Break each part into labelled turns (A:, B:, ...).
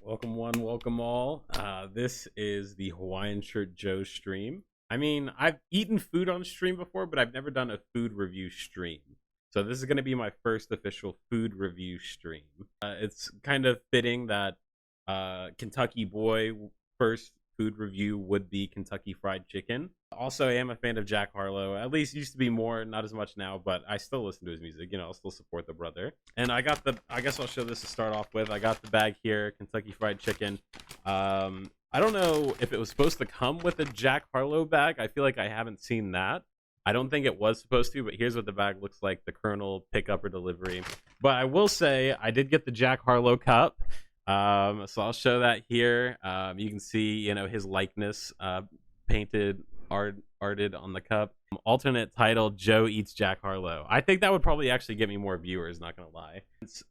A: Welcome one, welcome all. This is the Hawaiian Shirt Joe stream. I mean, I've eaten food on stream before, but I've never done a food review stream. So this is going to be my first official food review stream. It's kind of fitting that Kentucky Boy first food review would be Kentucky Fried Chicken. Also, I am a fan of Jack Harlow. At least used to be more, not as much now, but I still listen to his music. You know, I'll still support the brother. And I guess I'll show this to start off with. I got the bag here, Kentucky Fried Chicken. I don't know if it was supposed to come with a Jack Harlow bag. I feel like I haven't seen that. I don't think it was supposed to, but here's what the bag looks like, the Colonel pickup or delivery. But I will say I did get the Jack Harlow cup. So I'll show that here. You can see, you know, his likeness painted, arted on the cup. Alternate title, Joe Eats Jack Harlow. I think that would probably actually get me more viewers, not gonna lie.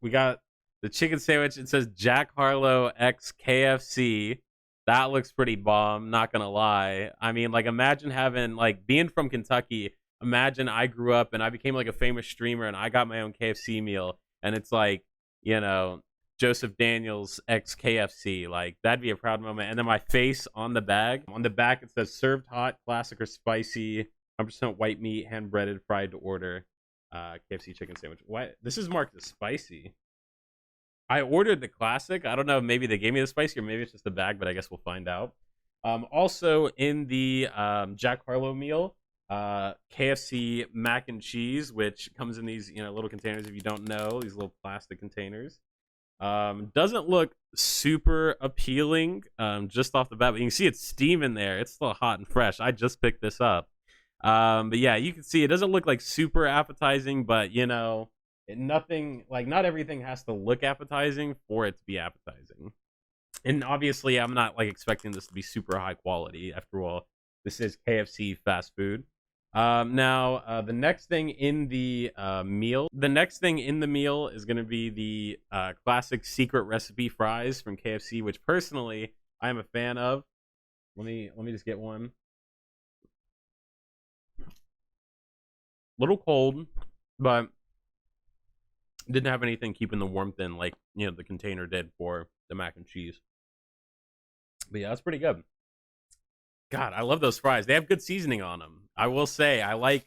A: We got the chicken sandwich. It says Jack Harlow x KFC. That looks pretty bomb, not gonna lie. I mean, like, imagine having, like, being from Kentucky, imagine I grew up and I became like a famous streamer and I got my own KFC meal and it's like, you know, Joseph Daniels x KFC. Like, that'd be a proud moment. And then my face on the bag. On the back, it says served hot, classic or spicy, 100% white meat, hand breaded, fried to order. KFC chicken sandwich. What? This is marked as spicy. I ordered the classic. I don't know. Maybe they gave me the spicy or maybe it's just the bag, but I guess we'll find out. Also in the Jack Harlow meal, KFC mac and cheese, which comes in these, you know, little containers. If you don't know, these little plastic containers. Doesn't look super appealing just off the bat, but you can see it's steaming there. It's still hot and fresh. I just picked this up. But yeah, you can see it doesn't look like super appetizing, but you know, nothing, like, not everything has to look appetizing for it to be appetizing. And obviously I'm not like expecting this to be super high quality. After all, this is KFC fast food. Now, the next thing in the meal, is going to be the classic secret recipe fries from KFC, which personally I am a fan of. Let me just get one. Little cold, but didn't have anything keeping the warmth in like, you know, the container did for the mac and cheese. But yeah, that's pretty good. God, I love those fries. They have good seasoning on them. I will say, I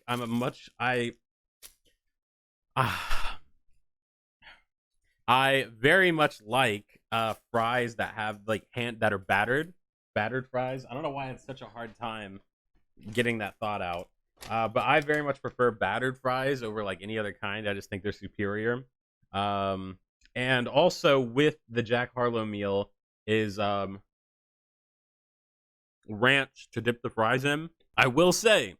A: very much like fries that have like that are battered fries. I don't know why it's such a hard time getting that thought out. But I very much prefer battered fries over like any other kind. I just think they're superior. And also with the Jack Harlow meal is ranch to dip the fries in. I will say,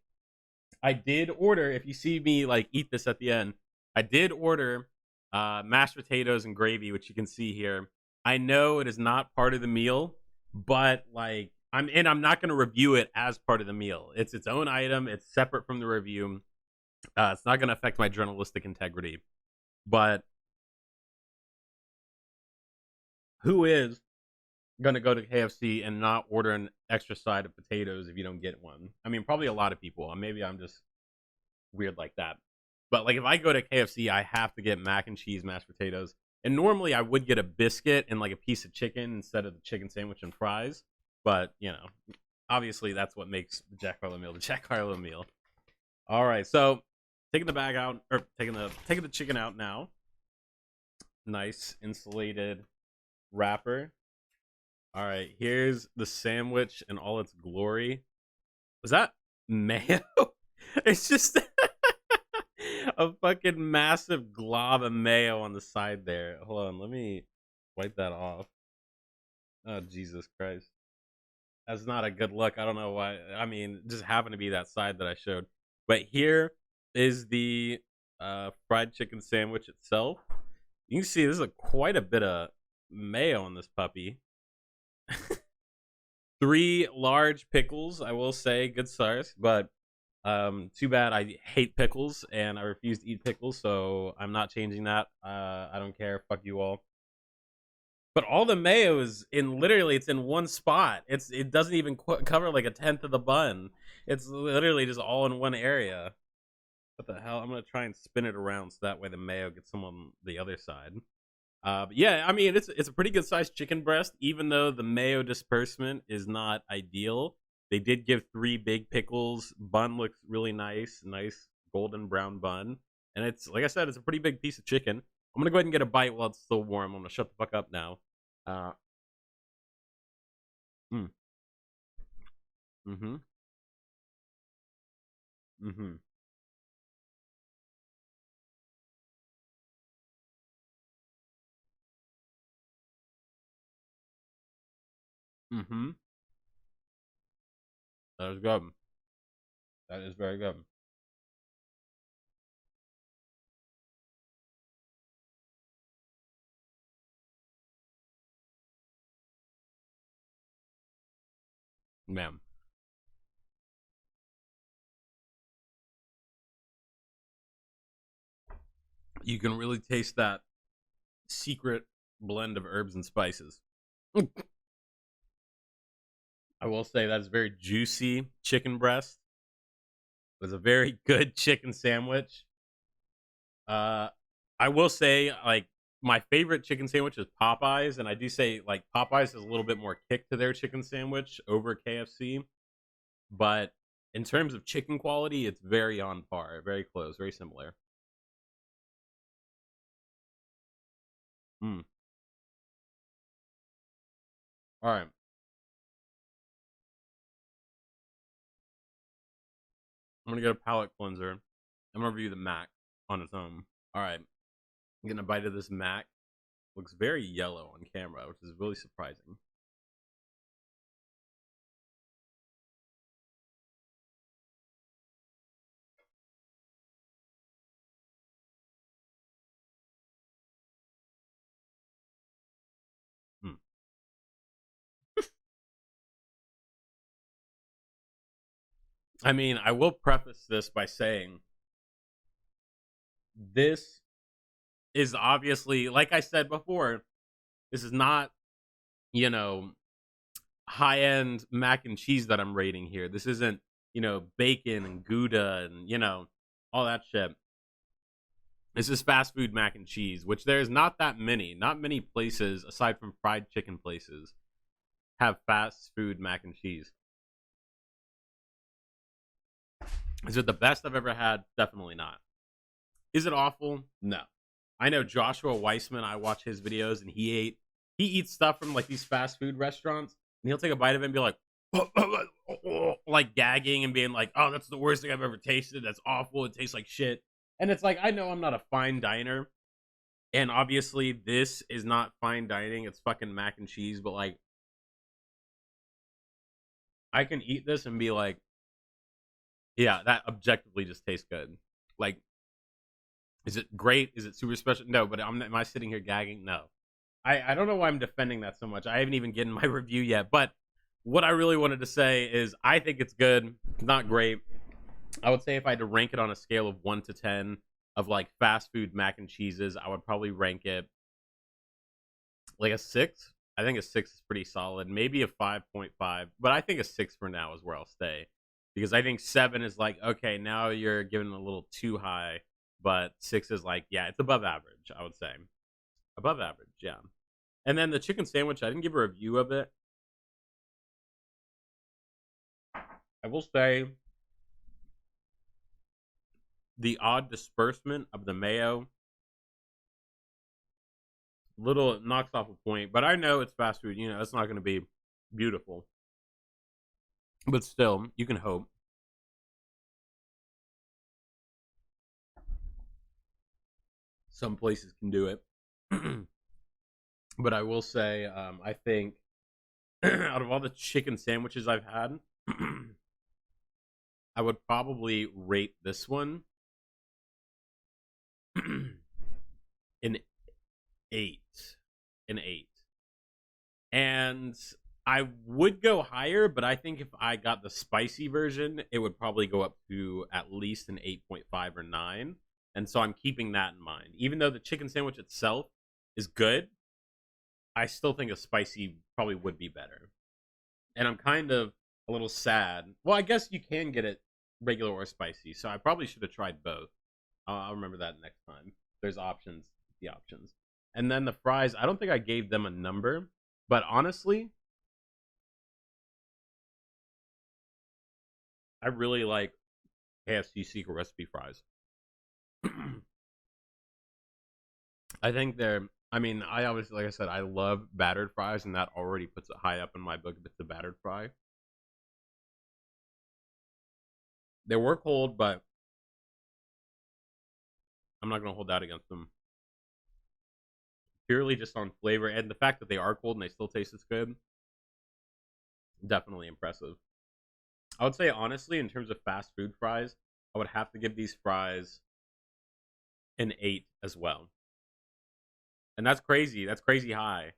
A: I did order, if you see me like eat this at the end, I did order mashed potatoes and gravy, which you can see here. I know it is not part of the meal, but like I'm not going to review it as part of the meal. It's its own item. It's separate from the review. It's not going to affect my journalistic integrity. But who is going to go to KFC and not order an extra side of potatoes if you don't get one? I mean, probably a lot of people. Maybe I'm just weird like that. But like, if I go to KFC, I have to get mac and cheese, mashed potatoes. And normally I would get a biscuit and like a piece of chicken instead of the chicken sandwich and fries. But, you know, obviously that's what makes the Jack Harlow meal the Jack Harlow meal. All right, so taking the bag out, or taking the chicken out now. Nice insulated wrapper. All right, here's the sandwich in all its glory. Was that mayo? It's just a fucking massive glob of mayo on the side there. Hold on, let me wipe that off. Oh, Jesus Christ. That's not a good look. I don't know why. I mean, it just happened to be that side that I showed. But here is the fried chicken sandwich itself. You can see there's quite a bit of mayo on this puppy. 3 large pickles, I will say, good stars, but too bad I hate pickles and I refuse to eat pickles, so I'm not changing that. I don't care. Fuck you all. But all the mayo is it's in one spot. It doesn't even cover like a tenth of the bun. It's literally just all in one area. What the hell? I'm gonna try and spin it around so that way the mayo gets some on the other side. But yeah, I mean it's a pretty good sized chicken breast, even though the mayo disbursement is not ideal. They did give three big pickles. Bun looks really nice, nice golden brown bun, and it's like I said, it's a pretty big piece of chicken. I'm gonna go ahead and get a bite while it's still warm. I'm gonna shut the fuck up now. Uh, mm, mm-hmm, mm-hmm, mm-hmm. That is good. That is very good, man. You can really taste that secret blend of herbs and spices. I will say that is very juicy chicken breast. It was a very good chicken sandwich. Uh, I will say, like, my favorite chicken sandwich is Popeyes, and I do say, like, Popeyes has a little bit more kick to their chicken sandwich over KFC. But in terms of chicken quality, it's very on par, very close, very similar. Mm. All right, I'm gonna get a palate cleanser. I'm gonna review the mac on its own. All right, I'm getting a bite of this mac. Looks very yellow on camera, which is really surprising. Mm. I mean, I will preface this by saying this is obviously, like I said before, this is not, you know, high end mac and cheese that I'm rating here. This isn't, bacon and Gouda and, all that shit. This is fast food mac and cheese, which there's not that many. Not many places, aside from fried chicken places, have fast food mac and cheese. Is it the best I've ever had? Definitely not. Is it awful? No. I know Joshua Weissman. I watch his videos, and he eats stuff from like these fast food restaurants, and he'll take a bite of it and be like, like gagging and being like, "Oh, that's the worst thing I've ever tasted. That's awful. It tastes like shit." And it's like, I know I'm not a fine diner, and obviously this is not fine dining. It's fucking mac and cheese, but like, I can eat this and be like, yeah, that objectively just tastes good. Like, is it great? Is it super special? No, but am I sitting here gagging? No. I don't know why I'm defending that so much. I haven't even given my review yet. But what I really wanted to say is I think it's good. Not great. I would say if I had to rank it on a scale of 1 to 10 of like fast food mac and cheeses, I would probably rank it like a 6. I think a 6 is pretty solid. Maybe a 5.5. But I think a 6 for now is where I'll stay. Because I think 7 is like, okay, now you're giving a little too high. But 6 is like, yeah, it's above average, I would say. Above average, yeah. And then the chicken sandwich, I didn't give a review of it. I will say the odd disbursement of the mayo, little knocks off a point. But I know it's fast food. It's not going to be beautiful. But still, you can hope. Some places can do it. But I will say, I think out of all the chicken sandwiches I've had, I would probably rate this one an 8. An 8. And I would go higher, but I think if I got the spicy version, it would probably go up to at least an 8.5 or 9. And so I'm keeping that in mind. Even though the chicken sandwich itself is good, I still think a spicy probably would be better. And I'm kind of a little sad. Well, I guess you can get it regular or spicy, so I probably should have tried both. I'll remember that next time. There's options, the options. And then the fries, I don't think I gave them a number, but honestly, I really like KFC secret recipe fries. I think they're. I mean, I obviously, like I said, I love battered fries, and that already puts it high up in my book if it's a battered fry. They were cold, but I'm not gonna hold that against them. Purely just on flavor and the fact that they are cold and they still taste as good. Definitely impressive. I would say honestly, in terms of fast food fries, I would have to give these fries an 8 as well. And that's crazy. That's crazy high,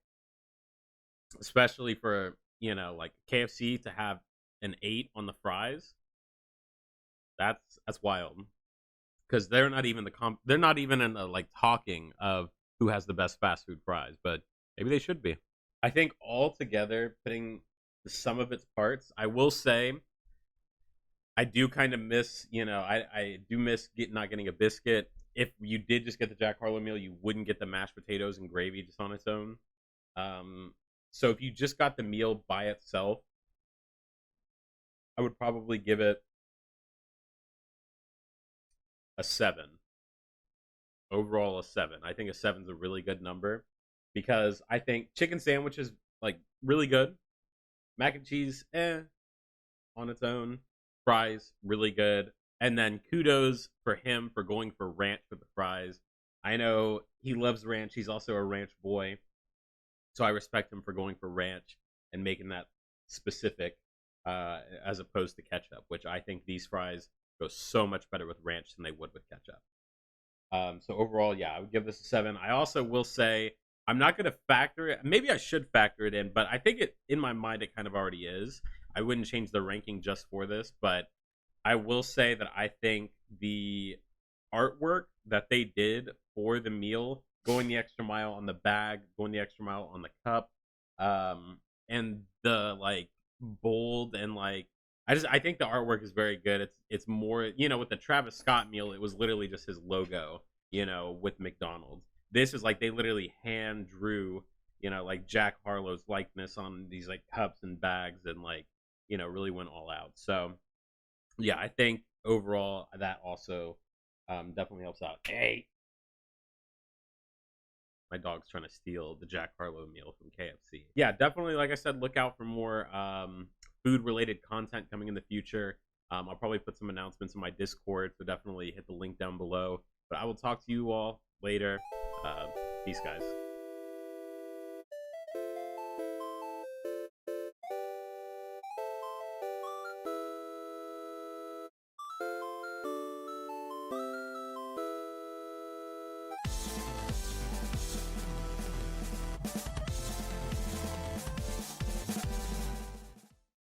A: especially for like KFC to have an 8 on the fries. That's wild because they're not even they're not even in the like talking of who has the best fast food fries, but maybe they should be. I think altogether, putting the sum of its parts, I will say I do kind of miss, I do miss not getting a biscuit. If you did just get the Jack Harlow meal, you wouldn't get the mashed potatoes and gravy just on its own. So if you just got the meal by itself, I would probably give it a 7. Overall, a 7. I think a 7 is a really good number because I think chicken sandwich is like really good. Mac and cheese, on its own. Fries, really good. And then kudos for him for going for ranch with the fries. I know he loves ranch. He's also a ranch boy. So I respect him for going for ranch and making that specific as opposed to ketchup, which I think these fries go so much better with ranch than they would with ketchup. So overall, yeah, I would give this a 7. I also will say I'm not going to factor it. Maybe I should factor it in, but I think it in my mind it kind of already is. I wouldn't change the ranking just for this, but I will say that I think the artwork that they did for the meal, going the extra mile on the bag, going the extra mile on the cup, and the like bold and like I think the artwork is very good. It's more with the Travis Scott meal, it was literally just his logo, with McDonald's. This is like they literally hand drew, like Jack Harlow's likeness on these like cups and bags and like, really went all out. So yeah, I think overall that also definitely helps out. Hey, my dog's trying to steal the Jack Harlow meal from KFC. Yeah, definitely. Like I said, look out for more food related content coming in the future. I'll probably put some announcements in my Discord, so definitely hit the link down below. But I will talk to you all later. Peace, guys.